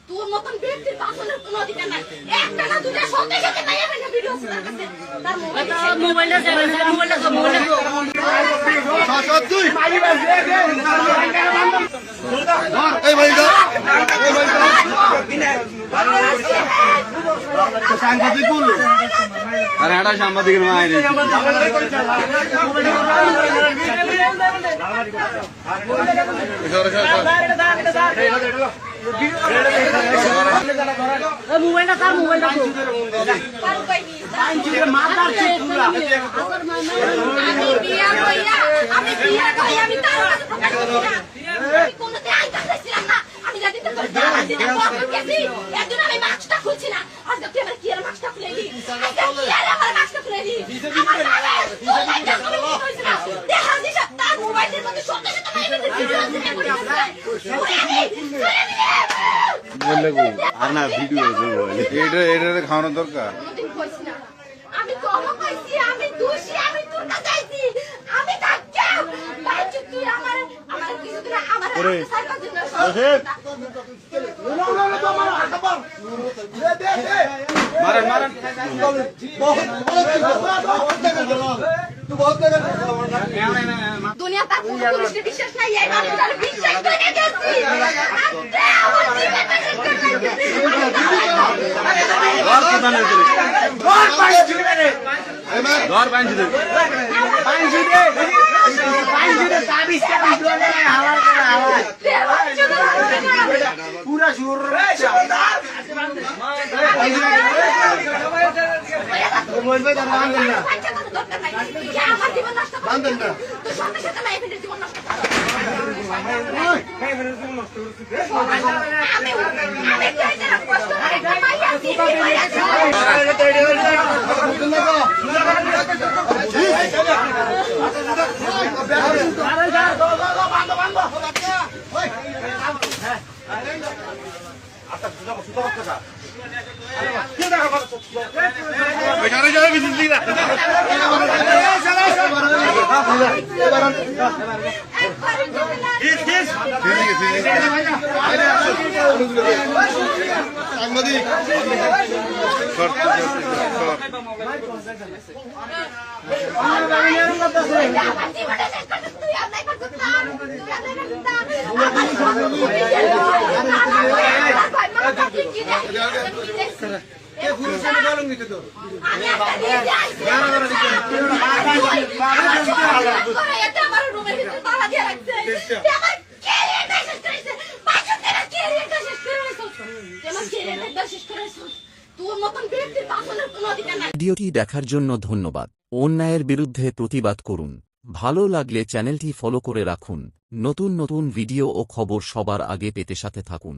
তোর মতন ব্যক্তির বাসনের কোনো অধিকার নাই। একটা না দুটা সত্যি সত্যি মাইয়া ফেলে ভিডিও শোনার কাছে তার মোবাইলটা তুই এই ভাই সাংবাদিক বললো আরে এটা সাংবাদিকের মায়ের মোবাইলটা তার মোবাইলটা আমি বিয়া করি আমি তার কোনতে আইতা ছিলাম না আমি যদি তো একদিন আমি মাস্কটা খুলছি না আজকে তুই আমার কি আর মাস্কটা খুলে দি আজকে কি আর আমার মাস্কটা খুলে দি দেখা দিস তার মোবাইলের মধ্যে সত্য সত্য আর না ভিডিও এটা খাওয়ানোর দরকার আমি কখন পাইছি আমি দোষী আমি তোর কাছে আইছি আমি থাকতে বাইচু তুই আমার কিছুদিন আমার সাইকেল দিন মারেন মারেন দুনিয়া তার কোনো পুলিশের বিশ্বাস নাই এই মানুষটার বিশ্বাস করে গেছি আমার জীবনটা শেষ করে ঘর পাইছি দে पूरा शोर সাংবাদিক ভিডিওটি দেখার জন্য ধন্যবাদ। অন্যায়ের বিরুদ্ধে প্রতিবাদ করুন। ভালো লাগলে চ্যানেলটি ফলো করে রাখুন। নতুন নতুন ভিডিও ও খবর সবার আগে পেতে সাথে থাকুন।